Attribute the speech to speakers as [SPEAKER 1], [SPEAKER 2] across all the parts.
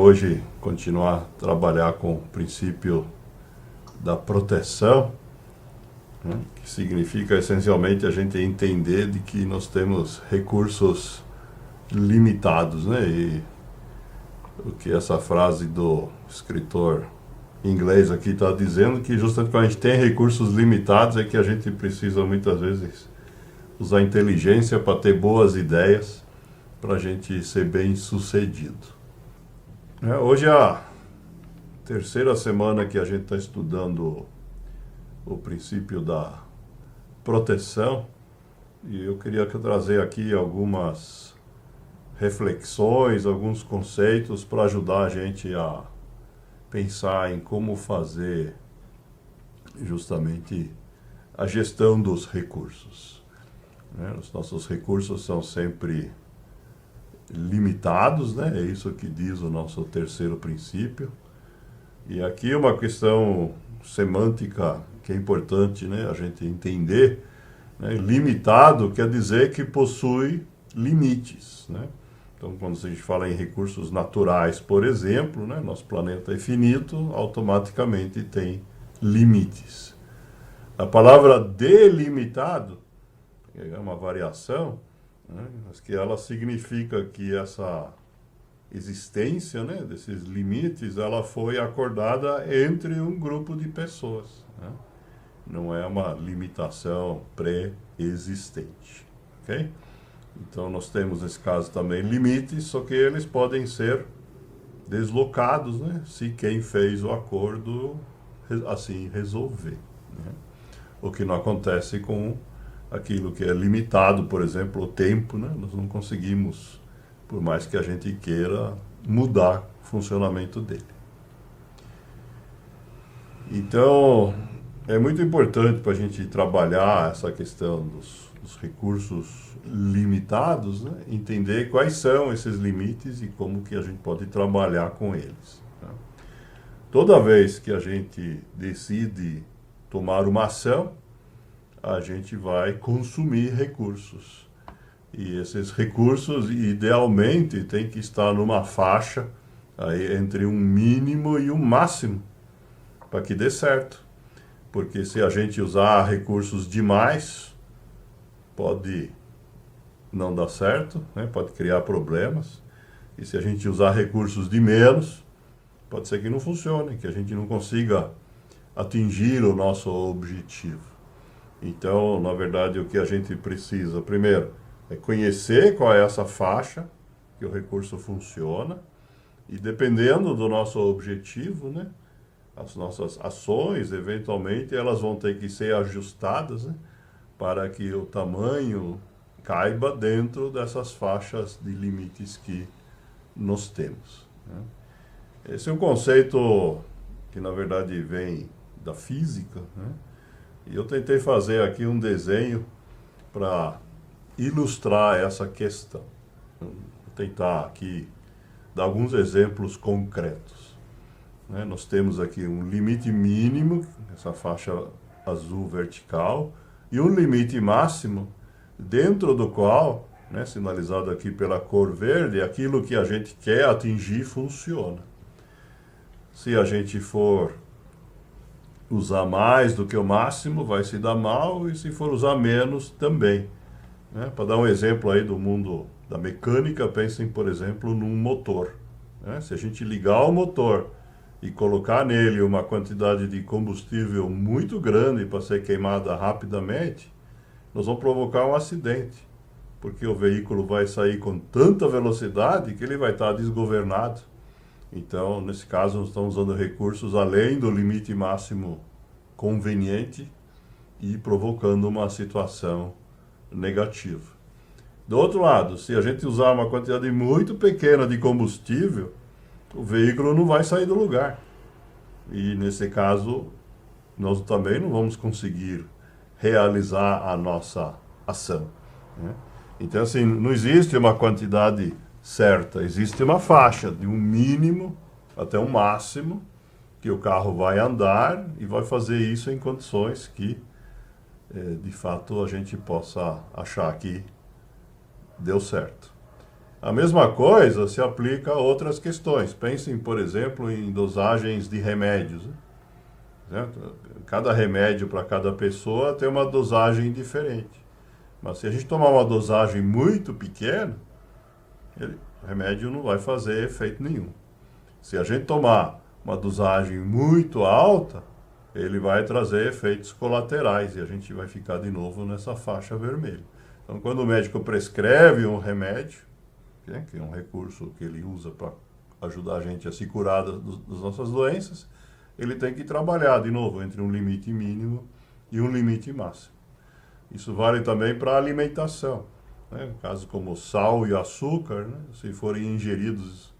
[SPEAKER 1] hoje continuar a trabalhar com o princípio da proteção, né, que significa essencialmente a gente entender de que nós temos recursos limitados, né? E o que essa frase do escritor inglês aqui está dizendo, que justamente quando a gente tem recursos limitados é que a gente precisa muitas vezes usar inteligência para ter boas ideias, para a gente ser bem sucedido. Hoje é a terceira semana que a gente está estudando o princípio da proteção, e eu queria trazer aqui algumas reflexões, alguns conceitos para ajudar a gente a pensar em como fazer justamente a gestão dos recursos. Os nossos recursos são sempre limitados, né? É isso que diz o nosso terceiro princípio. E aqui uma questão semântica que é importante, né, a gente entender, né? Limitado quer dizer que possui limites, né? Então, quando a gente fala em recursos naturais, por exemplo, né, nosso planeta é finito, automaticamente tem limites. A palavra delimitado é uma variação, né, mas que ela significa que essa existência, né, desses limites, ela foi acordada entre um grupo de pessoas, né? Não é uma limitação pré-existente, ok? Então nós temos nesse caso também limites, só que eles podem ser deslocados, né, se quem fez o acordo assim resolver, né? O que não acontece com aquilo que é limitado, por exemplo, o tempo, né? Nós não conseguimos, por mais que a gente queira, mudar o funcionamento dele. Então, é muito importante para a gente trabalhar essa questão dos recursos limitados, né? Entender quais são esses limites e como que a gente pode trabalhar com eles, né? Toda vez que a gente decide tomar uma ação, a gente vai consumir recursos. E esses recursos, idealmente, tem que estar numa faixa aí entre um mínimo e um máximo, para que dê certo. Porque se a gente usar recursos demais, pode não dar certo, né? Pode criar problemas. E se a gente usar recursos de menos, pode ser que não funcione, que a gente não consiga atingir o nosso objetivo. Então, na verdade, o que a gente precisa, primeiro, é conhecer qual é essa faixa que o recurso funciona, e dependendo do nosso objetivo, né, as nossas ações, eventualmente, elas vão ter que ser ajustadas, né, para que o tamanho caiba dentro dessas faixas de limites que nós temos, né? Esse é um conceito que, na verdade, vem da física, né? E eu tentei fazer aqui um desenho para ilustrar essa questão. Vou tentar aqui dar alguns exemplos concretos, né? Nós temos aqui um limite mínimo, essa faixa azul vertical, e um limite máximo, dentro do qual, né, sinalizado aqui pela cor verde, aquilo que a gente quer atingir funciona. Se a gente for usar mais do que o máximo, vai se dar mal, e se for usar menos, também, né? Para dar um exemplo aí do mundo da mecânica, pensem, por exemplo, num motor, né? Se a gente ligar o motor e colocar nele uma quantidade de combustível muito grande para ser queimada rapidamente, nós vamos provocar um acidente, porque o veículo vai sair com tanta velocidade que ele vai estar desgovernado. Então, nesse caso, nós estamos usando recursos além do limite máximo conveniente e provocando uma situação negativa. Do outro lado, se a gente usar uma quantidade muito pequena de combustível, o veículo não vai sair do lugar. E, nesse caso, nós também não vamos conseguir realizar a nossa ação, né? Então, assim, não existe uma quantidade certa, existe uma faixa de um mínimo até um máximo que o carro vai andar, e vai fazer isso em condições que, de fato, a gente possa achar que deu certo. A mesma coisa se aplica a outras questões. Pensem, por exemplo, em dosagens de remédios, né? Certo? Cada remédio para cada pessoa tem uma dosagem diferente. Mas se a gente tomar uma dosagem muito pequena, o remédio não vai fazer efeito nenhum. Se a gente tomar uma dosagem muito alta, ele vai trazer efeitos colaterais e a gente vai ficar de novo nessa faixa vermelha. Então, quando o médico prescreve um remédio, né, que é um recurso que ele usa para ajudar a gente a se curar das nossas doenças, ele tem que trabalhar de novo entre um limite mínimo e um limite máximo. Isso vale também para a alimentação, né? Casos como sal e açúcar, né, se forem ingeridos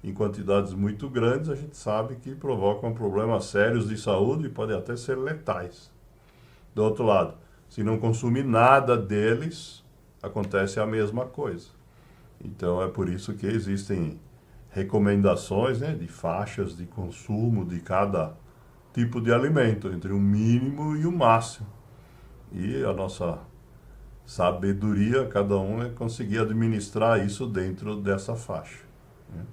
[SPEAKER 1] em quantidades muito grandes, a gente sabe que provocam problemas sérios de saúde e podem até ser letais. Do outro lado, se não consumir nada deles, acontece a mesma coisa. Então é por isso que existem recomendações, né, de faixas de consumo de cada tipo de alimento, entre o mínimo e o máximo. E a nossa sabedoria, cada um, é conseguir administrar isso dentro dessa faixa, né?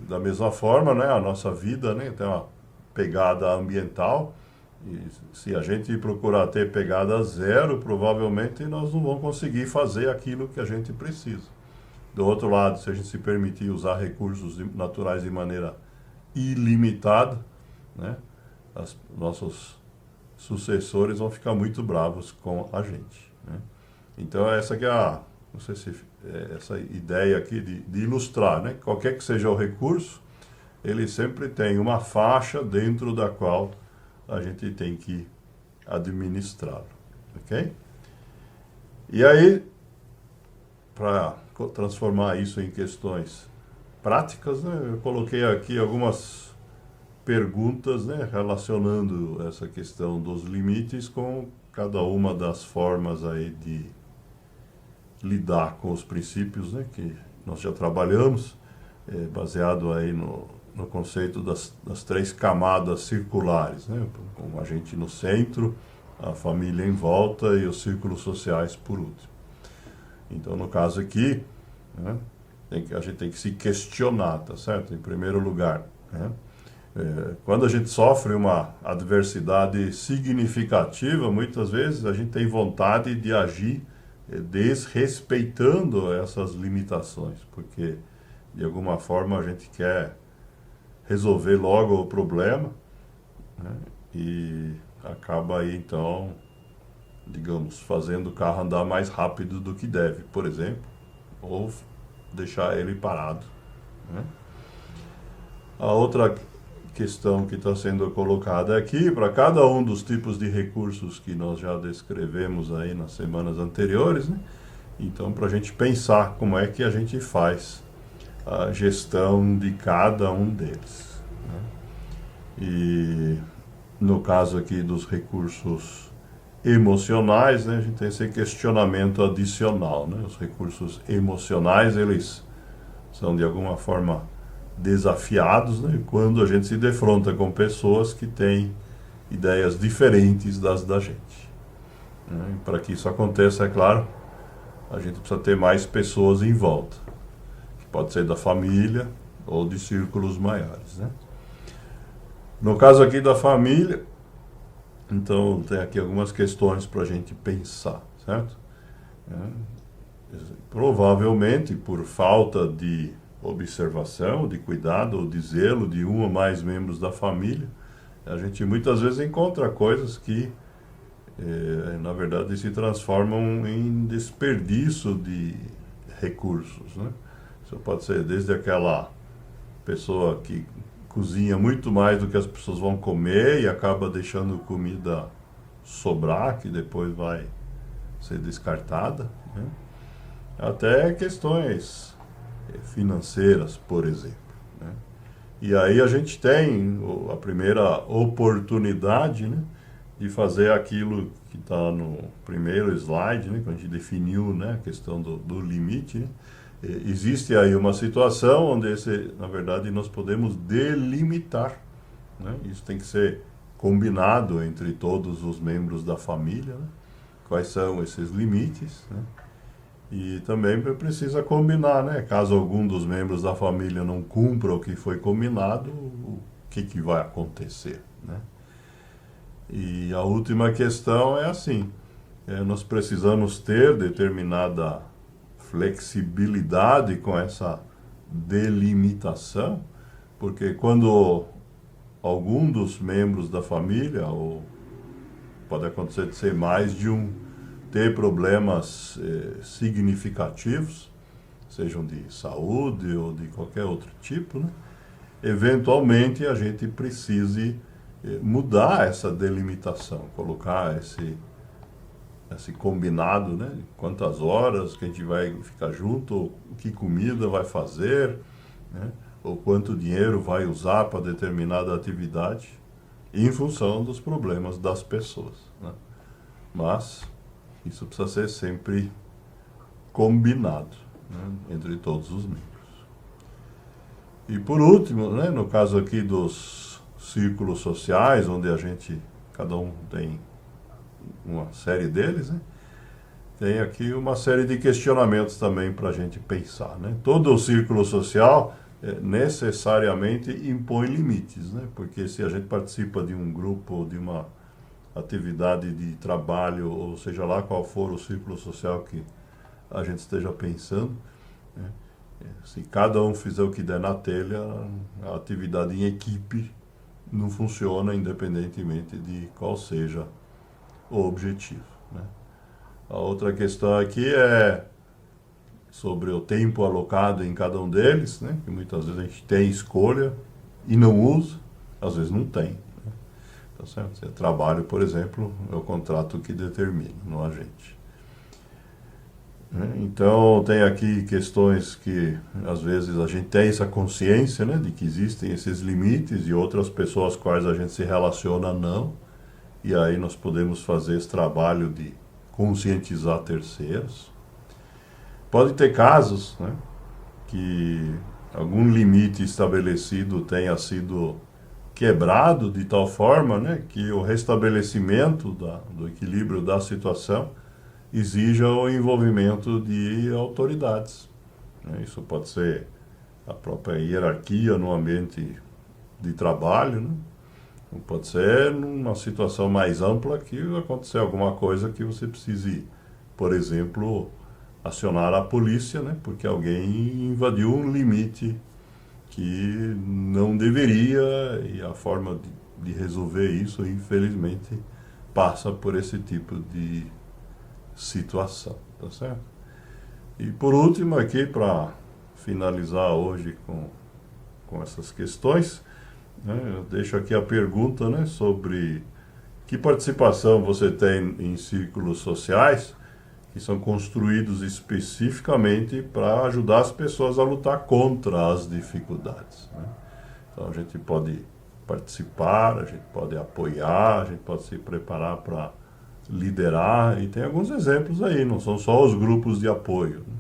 [SPEAKER 1] Da mesma forma, né, a nossa vida, né, tem uma pegada ambiental, e se a gente procurar ter pegada zero, provavelmente nós não vamos conseguir fazer aquilo que a gente precisa. Do outro lado, se a gente se permitir usar recursos naturais de maneira ilimitada, né, nossos sucessores vão ficar muito bravos com a gente, né? Então, essa que é não sei se essa ideia aqui de ilustrar, né? Qualquer que seja o recurso, ele sempre tem uma faixa dentro da qual a gente tem que administrá-lo, ok? E aí, para transformar isso em questões práticas, né, eu coloquei aqui algumas perguntas, né, relacionando essa questão dos limites com cada uma das formas aí de lidar com os princípios, né, que nós já trabalhamos, baseado aí no conceito das três camadas circulares, né, com a gente no centro, a família em volta e os círculos sociais por último. Então, no caso aqui, né, a gente tem que se questionar, tá certo? Em primeiro lugar, né? Quando a gente sofre uma adversidade significativa, muitas vezes a gente tem vontade de agir desrespeitando essas limitações, porque de alguma forma a gente quer resolver logo o problema, né, e acaba aí então, digamos, fazendo o carro andar mais rápido do que deve, por exemplo, ou deixar ele parado, né? A outra questão que está sendo colocada aqui, para cada um dos tipos de recursos que nós já descrevemos aí nas semanas anteriores, né? Então, para a gente pensar como é que a gente faz a gestão de cada um deles, né? E no caso aqui dos recursos emocionais, né, a gente tem esse questionamento adicional, né? Os recursos emocionais, eles são de alguma forma desafiados, né, quando a gente se defronta com pessoas que têm ideias diferentes das da gente, né? Para que isso aconteça, é claro, a gente precisa ter mais pessoas em volta, que pode ser da família ou de círculos maiores, né? No caso aqui da família, então tem aqui algumas questões para a gente pensar, certo? Provavelmente por falta de observação, de cuidado ou de zelo de um ou mais membros da família, a gente muitas vezes encontra coisas que, na verdade, se transformam em desperdício de recursos, né? Isso pode ser desde aquela pessoa que cozinha muito mais do que as pessoas vão comer e acaba deixando comida sobrar, que depois vai ser descartada, né? Até questões financeiras, por exemplo, né? E aí a gente tem a primeira oportunidade, né, de fazer aquilo que está no primeiro slide, né, quando a gente definiu, né, a questão do limite, né? Existe aí uma situação onde, na verdade, nós podemos delimitar, né? Isso tem que ser combinado entre todos os membros da família, né? Quais são esses limites, né? E também precisa combinar, né? Caso algum dos membros da família não cumpra o que foi combinado, o que vai acontecer, né? E a última questão é assim, nós precisamos ter determinada flexibilidade com essa delimitação, porque quando algum dos membros da família, ou pode acontecer de ser mais de um, ter problemas significativos, sejam de saúde ou de qualquer outro tipo, né? Eventualmente a gente precise mudar essa delimitação, colocar esse combinado, né? Quantas horas que a gente vai ficar junto, ou que comida vai fazer, né? Ou quanto dinheiro vai usar para determinada atividade, em função dos problemas das pessoas, né? Mas isso precisa ser sempre combinado, né? Entre todos os membros. E por último, né? No caso aqui dos círculos sociais, onde cada um tem uma série deles, né? Tem aqui uma série de questionamentos também para a gente pensar, né? Todo o círculo social necessariamente impõe limites, né? Porque se a gente participa de um grupo ou de uma atividade de trabalho, ou seja lá qual for o círculo social que a gente esteja pensando, né? Se cada um fizer o que der na telha, a atividade em equipe não funciona independentemente de qual seja o objetivo, né? A outra questão aqui é sobre o tempo alocado em cada um deles, né? Que muitas vezes a gente tem escolha e não usa, às vezes não tem, né? Tá certo? Se é trabalho, por exemplo, é o contrato que determina, não a gente. Então, tem aqui questões que, às vezes, a gente tem essa consciência, né, de que existem esses limites e outras pessoas com as quais a gente se relaciona não. E aí nós podemos fazer esse trabalho de conscientizar terceiros. Pode ter casos, né, que algum limite estabelecido tenha sido quebrado de tal forma, né, que o restabelecimento do equilíbrio da situação exija o envolvimento de autoridades, né? Isso pode ser a própria hierarquia no ambiente de trabalho, né? Pode ser numa situação mais ampla que acontecer alguma coisa que você precise, por exemplo, acionar a polícia, né? Porque alguém invadiu um limite que não deveria, e a forma de resolver isso, infelizmente, passa por esse tipo de situação, tá certo? E por último aqui, para finalizar hoje com essas questões, né, eu deixo aqui a pergunta, né, sobre que participação você tem em círculos sociais que são construídos especificamente para ajudar as pessoas a lutar contra as dificuldades, né? Então a gente pode participar, a gente pode apoiar, a gente pode se preparar para liderar, e tem alguns exemplos aí, não são só os grupos de apoio, né?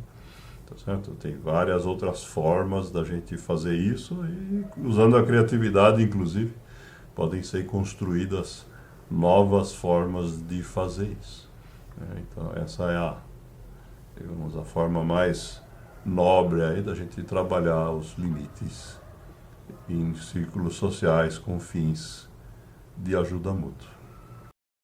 [SPEAKER 1] Tá certo? Tem várias outras formas da gente fazer isso, e usando a criatividade, inclusive, podem ser construídas novas formas de fazer isso, né? Então essa é digamos, a forma mais nobre aí da gente trabalhar os limites em círculos sociais com fins de ajuda mútua.